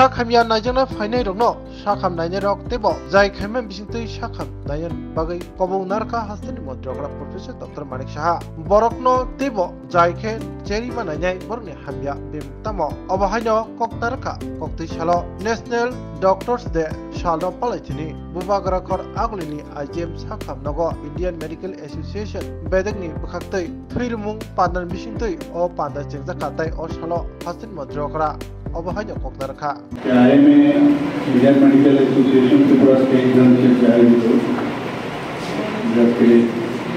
Sakhamya Najana Fine Rogno, Sakam Nainarok Tebo, Zai Kaman Bisinti Sakam, Nayan Bagay, Kobo Narka Hastan Modragra Professor Dr. Manik Shaha, Borokno Tebo, Zai Ken, Jerry Manay, Borne Hamya, Bim Tamo, Obahano, Koktarka, Koktishalo, National Doctors de Shalo Palatini, Bubagrakor Aglini, I James Sakam Nogo, Indian Medical Association, Bedagni, Bakate, Freedom, Pandan Bisinti, or Panda Chenzakatai or Shalo, Hastan Modragra. Obahanya Koktarka. I am Indian Medical Association to cross state branches just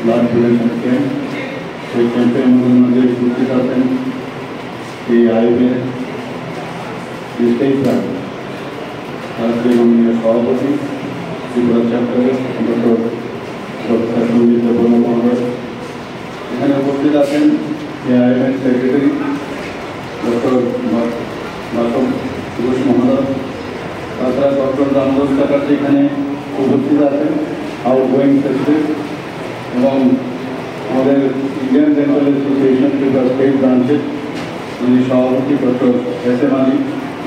large production camp. The campaign was 50,000. The IMA the state branch. As we know, the Saurabhati, the chapter, Dr. Sanjit Bono Congress. And about 50,000, the IMA secretary, Dr. Malcolm Bush Mohammed, Dr. Ramdas Chakraborty এখানে উপস্থিত আছেন, outgoing president এবং আমাদের Indian dental association Tripura state ব্রাঞ্চের যিনি সভাপতি doctor SM. Ali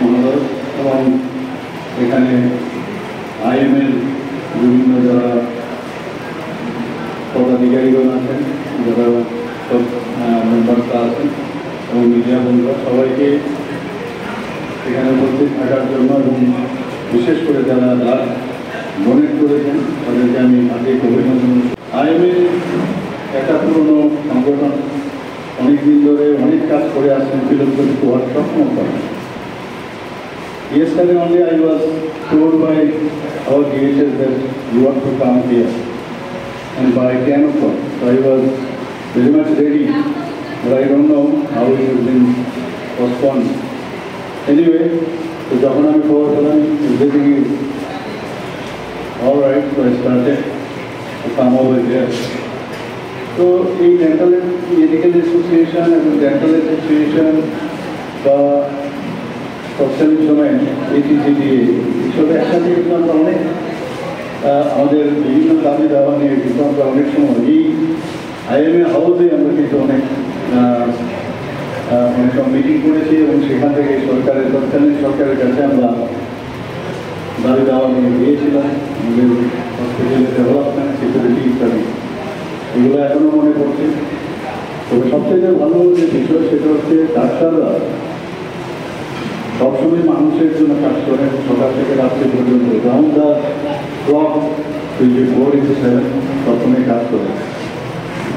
মহোদয় এবং এখানে আইএমএর বিভিন্ন যারা পদাধিকারীগণ আছেন, যারা সব মেম্বাররা আছেন এবং মিডিয়া বন্ধুরা সবাইকে এখানে উপস্থিত থাকার জন্য এবং বিশেষ করে যারা ডোনেট করেছেন তাদেরকে আমি আগে অভিনন্দন। আইএমএ একটা পুরনো সংগঠন, অনেকদিন ধরে অনেক কাজ করে আসছেন ফিলোসফি হওয়ার সক্ষম করেন। Yesterday only I was told by our DHS that you want to come here, and by 10 o'clock, so I was very much ready, but I don't know how it has been postponed. Anyway, so যখন আমি খবর পেলাম everything is all right, so I started to come over here. So এই dental medical association এবং dental association বা তৎকালীন সময়ে ATCDA এইসব একসাথে কিন্তু আমরা অনেক আমাদের বিভিন্ন দাবি দেওয়া নিয়ে কিন্তু আমরা অনেক সময় এই আইএমএ হাউসে আমরা কিন্তু অনেক মিটিং করেছি এবং সেখান থেকে সরকারের তৎকালীন সরকারের কাছে আমরা দাবি দেওয়া নিয়ে গিয়েছিলাম, আমাদের হসপিটালের ডেভেলপমেন্ট, সিকিউরিটি ইত্যাদি, এগুলো এখনও মনে পড়ছে। তবে সবচেয়ে ভালো যে বিষয় সেটা হচ্ছে ডাক্তাররা সবসময় মানুষের জন্য কাজ করেন, সকাল থেকে রাত্রি পর্যন্ত রাউন্ড দ্য ক্লক 24/7 সবসময় কাজ করেন।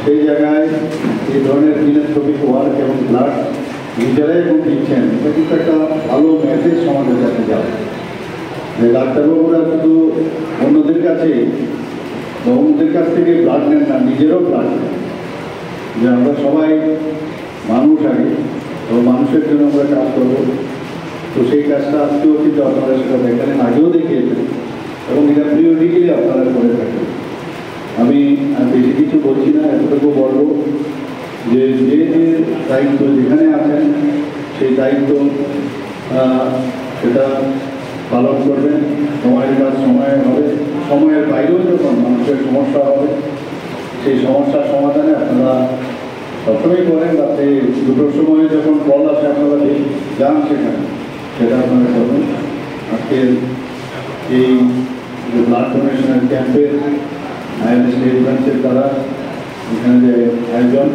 সেই জায়গায় এই ধরনের ফিলান্থ্রপিক ওয়ার্ক এবং ব্লাড নিজেরাই এবং দিচ্ছেন, এটা কিন্তু একটা ভালো মেসেজ সমাজের কাছে যাবে যে ডাক্তারবাবুরা শুধু অন্যদের কাছে অন্যদের কাছ থেকে ব্লাড নেন না, নিজেরও ব্লাড নেন, যে আমরা সবাই মানুষ আগে এবং মানুষের জন্য আমরা কাজ করবো। তো সেই কাজটা আজকেও কিন্তু আপনারা সেটা দেখালেন, আগেও দেখিয়েছেন এবং এটা পিরিয়ডিক্যালি আপনারা করে থাকেন। আমি বেশি কিছু বলছি না, এতটুকু বলবো যে যে যে দায়িত্ব যেখানে আছেন সেই দায়িত্ব সেটা পালন করবেন, সময়ের কাজ সময়ে হবে, সময়ের বাইরেও যখন মানুষের সমস্যা হবে সেই সমস্যার সমাধানে আপনারা সবসময় করেন। রাতে 2টোর সময় যখন কল আসে আপনারা যান সেখানে, সেটা আপনারা করবেন। আজকের এই যে ব্লাড ডোনেশনের ক্যাম্পের আইএমএ স্টেট ব্রাঞ্চের দ্বারা এখানে যে আয়োজন,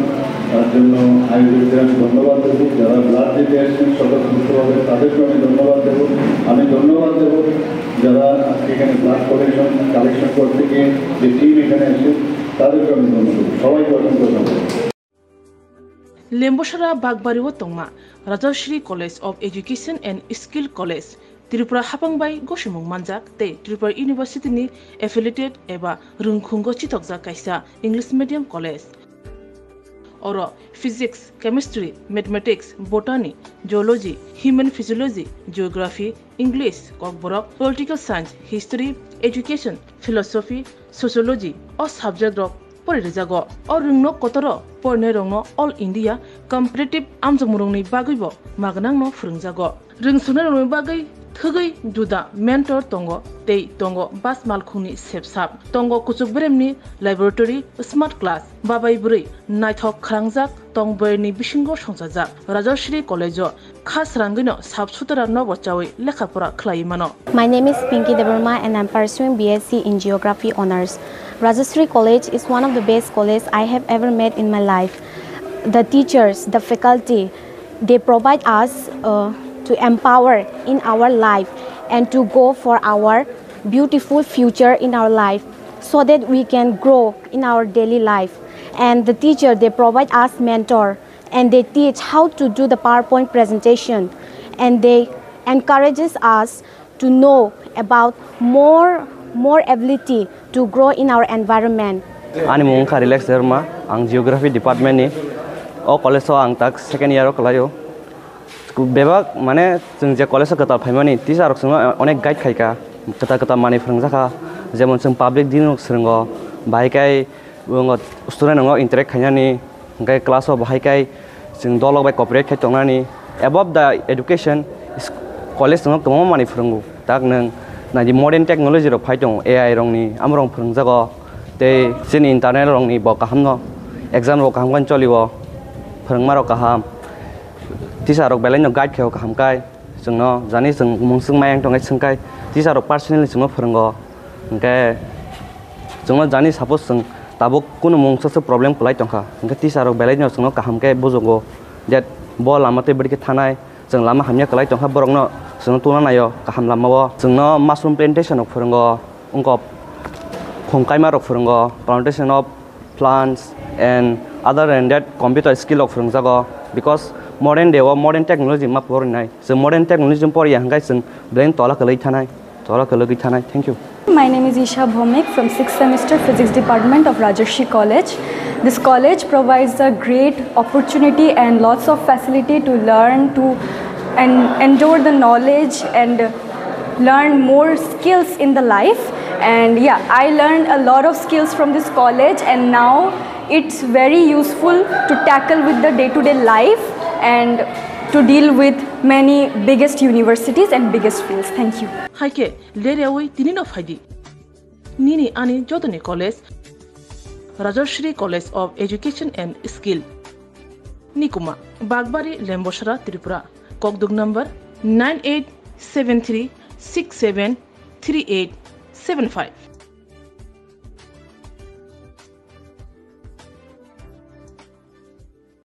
তার জন্য আয়োজকদের আমি ধন্যবাদ দেব। যারা ব্লাড দিতে আসছেন স্বতঃস্ফূর্তভাবে তাদেরকে আমি ধন্যবাদ দেব। আমি ধন্যবাদ দেব যারা আজকে এখানে ব্লাড কালেকশন করতে গিয়ে যে টিম এখানে এসে তাদেরকে আমি ধন্যবাদ। সবাইকে অসংখ্য ধন্যবাদ। Lembosara Bagbariwo Tongma, Rajashri College of Education and Skill College, Tripura Hapangbai Goshimung Manjak, Te Tripura University ni affiliated eba Rungkhungo Chitokja Kaisa English Medium College. Oro Physics, Chemistry, Mathematics, Botany, Geology, Human Physiology, Geography, English, Kokborok, Political Science, History, Education, Philosophy, Sociology, or subject of Porizago, or Rungno Kotoro, Pornerongno, All India, Comparative Amjamurungni Bagibo, Magnangno Frungzago. Rung Sunarung Bagi, thugui duda mentor tongo tei tongo bas malkhungni sepsap tongo kuchuk bremni laboratory smart class babai buri naithok khrangjak tongboyni bisingo songjajak Rajashri College o khas rangino sabsutara no bochawi lekhapura khlai mano. My name is Pinky Devarma and I'm pursuing BSc in Geography Honours. Rajashri College is one of the best colleges I have ever met in my life. The teachers, the faculty, they provide us to empower in our life and to go for our beautiful future in our life so that we can grow in our daily life. And the teacher, they provide us mentor and they teach how to do the PowerPoint presentation and they encourages us to know about more ability to grow in our environment. Ani mung ka relax derma ang geography department ni o college ang tak second year kalayo bebak mane jeng je college kata phaimani teacher rok sung onek guide khaika kata mani phrungjaka jemon sung public din rok srungo bhaikai ngo student ngo interact khainani gai class of bhaikai jeng dolok bai cooperate khai tongnani above the education college sung tomo mani phrungu tak nang na di modern technology rok phaitong AI rong ni amrong phrungjago tei sin internet rong ni bo kahamno exam rok kaham kan cholibo phrungma rok kaham teacher rok belai no guide kheo kaham kai jungno jani jung mungsung mayang tongai sungkai teacher rok personally jungno phrungo engke jungno jani suppose jung tabuk kuno mungsa problem kulai tongkha engke teacher rok belai no jungno kaham kai bujogo that bo lamate bidike thanai jung lama hamya kulai tongkha borokno jungno tuna nayo kaham lamao jungno mushroom plantation rok phrungo ungko khongkaima rok phrungo plantation of plants and other than that computer skill rok phrungjago because modern day or modern technology ma porinai so modern technology pori hangai sung brain tola kalai thanai thank you. My name is Isha Bhomik from 6th semester physics department of Rajashri College. This college provides a great opportunity and lots of facility to learn and endure the knowledge and learn more skills in the life. And yeah, I learned a lot of skills from this college and now it's very useful to tackle with the day-to-day life and to deal with many biggest universities and biggest fields. Thank you. Haike lerewi tinino faidi nini ani jodoni college Rajashri College of Education and Skill Nikuma Bagbari Lemboshara Tripura Kokdug number 9873673875